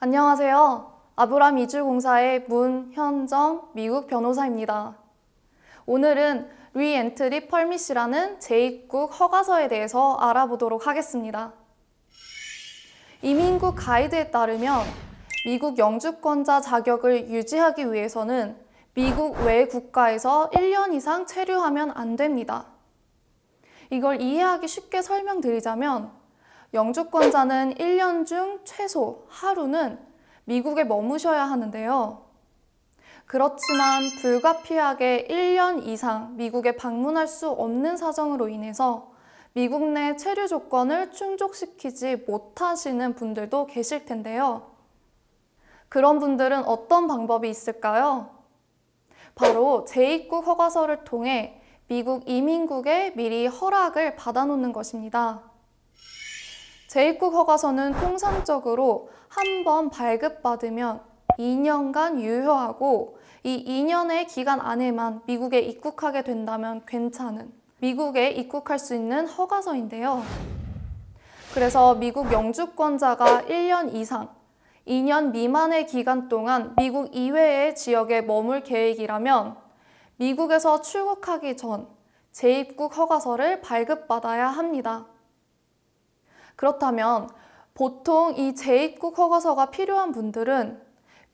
안녕하세요. 아브람 이주공사의 문현정 미국 변호사입니다. 오늘은 리엔트리 퍼밋이라는 재입국 허가서에 대해서 알아보도록 하겠습니다. 이민국 가이드에 따르면 미국 영주권자 자격을 유지하기 위해서는 미국 외 국가에서 1년 이상 체류하면 안 됩니다. 이걸 이해하기 쉽게 설명드리자면 영주권자는 1년 중 최소 하루는 미국에 머무셔야 하는데요. 그렇지만 불가피하게 1년 이상 미국에 방문할 수 없는 사정으로 인해서 미국 내 체류 조건을 충족시키지 못하시는 분들도 계실 텐데요. 그런 분들은 어떤 방법이 있을까요? 바로 재입국 허가서를 통해 미국 이민국에 미리 허락을 받아놓는 것입니다. 재입국 허가서는 통상적으로 한 번 발급받으면 2년간 유효하고 이 2년의 기간 안에만 미국에 입국하게 된다면 괜찮은 미국에 입국할 수 있는 허가서인데요. 그래서 미국 영주권자가 1년 이상, 2년 미만의 기간 동안 미국 이외의 지역에 머물 계획이라면 미국에서 출국하기 전 재입국 허가서를 발급받아야 합니다. 그렇다면 보통 이 재입국 허가서가 필요한 분들은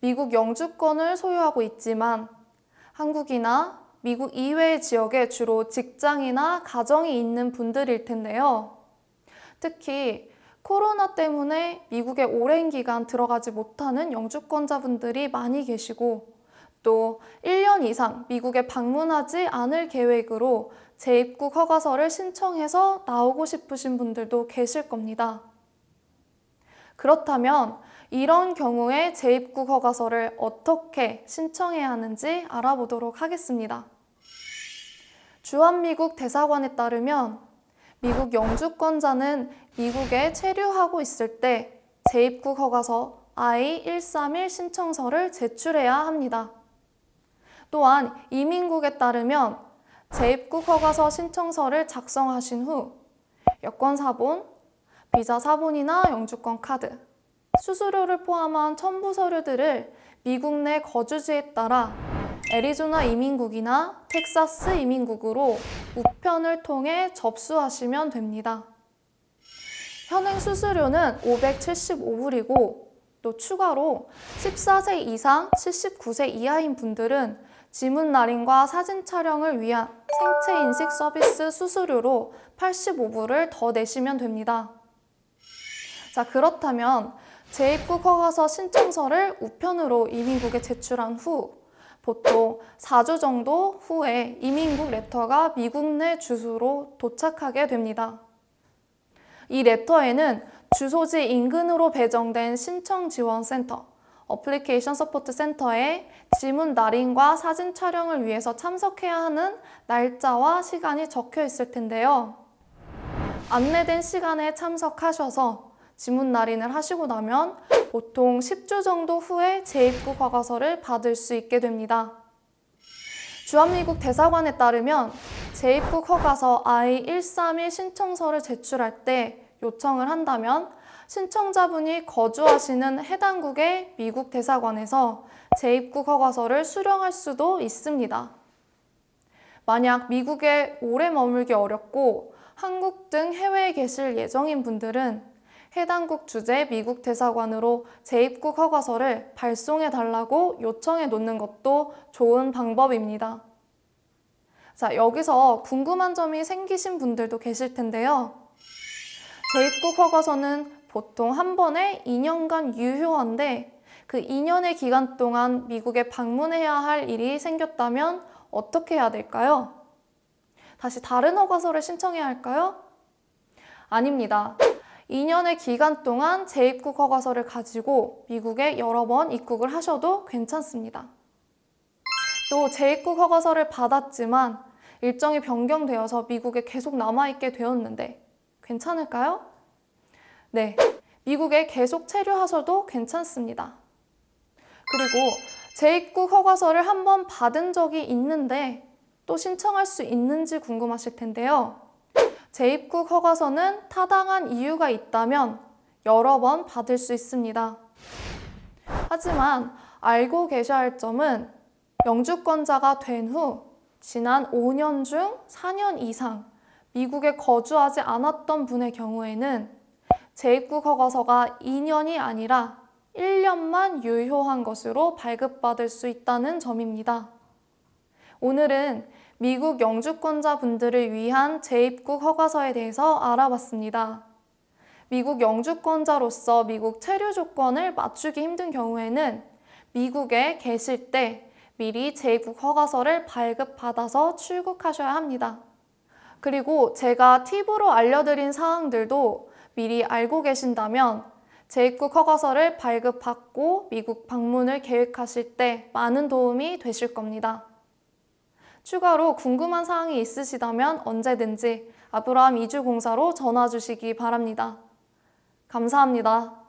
미국 영주권을 소유하고 있지만 한국이나 미국 이외의 지역에 주로 직장이나 가정이 있는 분들일 텐데요. 특히 코로나 때문에 미국에 오랜 기간 들어가지 못하는 영주권자분들이 많이 계시고 또 1년 이상 미국에 방문하지 않을 계획으로 재입국 허가서를 신청해서 나오고 싶으신 분들도 계실 겁니다. 그렇다면 이런 경우에 재입국 허가서를 어떻게 신청해야 하는지 알아보도록 하겠습니다. 주한미국 대사관에 따르면 미국 영주권자는 미국에 체류하고 있을 때 재입국 허가서 I-131 신청서를 제출해야 합니다. 또한 이민국에 따르면 재입국 허가서 신청서를 작성하신 후 여권 사본, 비자 사본이나 영주권 카드, 수수료를 포함한 첨부 서류들을 미국 내 거주지에 따라 애리조나 이민국이나 텍사스 이민국으로 우편을 통해 접수하시면 됩니다. 현행 수수료는 575불이고 또 추가로 14세 이상 79세 이하인 분들은 지문 날인과 사진 촬영을 위한 생체 인식 서비스 수수료로 85불을 더 내시면 됩니다. 자, 그렇다면 재입국 허가서 신청서를 우편으로 이민국에 제출한 후 보통 4주 정도 후에 이민국 레터가 미국 내 주소로 도착하게 됩니다. 이 레터에는 주소지 인근으로 배정된 신청지원센터, 어플리케이션 서포트 센터에 지문 날인과 사진 촬영을 위해서 참석해야 하는 날짜와 시간이 적혀 있을 텐데요. 안내된 시간에 참석하셔서 지문 날인을 하시고 나면 보통 10주 정도 후에 재입국 허가서를 받을 수 있게 됩니다. 주한미국 대사관에 따르면 재입국 허가서 I-131 신청서를 제출할 때 요청을 한다면 신청자분이 거주하시는 해당국의 미국 대사관에서 재입국 허가서를 수령할 수도 있습니다. 만약 미국에 오래 머물기 어렵고 한국 등 해외에 계실 예정인 분들은 해당국 주재 미국 대사관으로 재입국 허가서를 발송해 달라고 요청해 놓는 것도 좋은 방법입니다. 자, 여기서 궁금한 점이 생기신 분들도 계실 텐데요. 재입국 허가서는 보통 한 번에 2년간 유효한데 그 2년의 기간 동안 미국에 방문해야 할 일이 생겼다면 어떻게 해야 될까요? 다시 다른 허가서를 신청해야 할까요? 아닙니다. 2년의 기간 동안 재입국 허가서를 가지고 미국에 여러 번 입국을 하셔도 괜찮습니다. 또 재입국 허가서를 받았지만 일정이 변경되어서 미국에 계속 남아있게 되었는데 괜찮을까요? 네, 미국에 계속 체류하셔도 괜찮습니다. 그리고 재입국 허가서를 한번 받은 적이 있는데 또 신청할 수 있는지 궁금하실 텐데요. 재입국 허가서는 타당한 이유가 있다면 여러 번 받을 수 있습니다. 하지만 알고 계셔야 할 점은 영주권자가 된 후 지난 5년 중 4년 이상 미국에 거주하지 않았던 분의 경우에는 재입국 허가서가 2년이 아니라 1년만 유효한 것으로 발급받을 수 있다는 점입니다. 오늘은 미국 영주권자 분들을 위한 재입국 허가서에 대해서 알아봤습니다. 미국 영주권자로서 미국 체류 조건을 맞추기 힘든 경우에는 미국에 계실 때 미리 재입국 허가서를 발급받아서 출국하셔야 합니다. 그리고 제가 팁으로 알려드린 사항들도 미리 알고 계신다면 재입국 허가서를 발급받고 미국 방문을 계획하실 때 많은 도움이 되실 겁니다. 추가로 궁금한 사항이 있으시다면 언제든지 아브라함 이주공사로 전화 주시기 바랍니다. 감사합니다.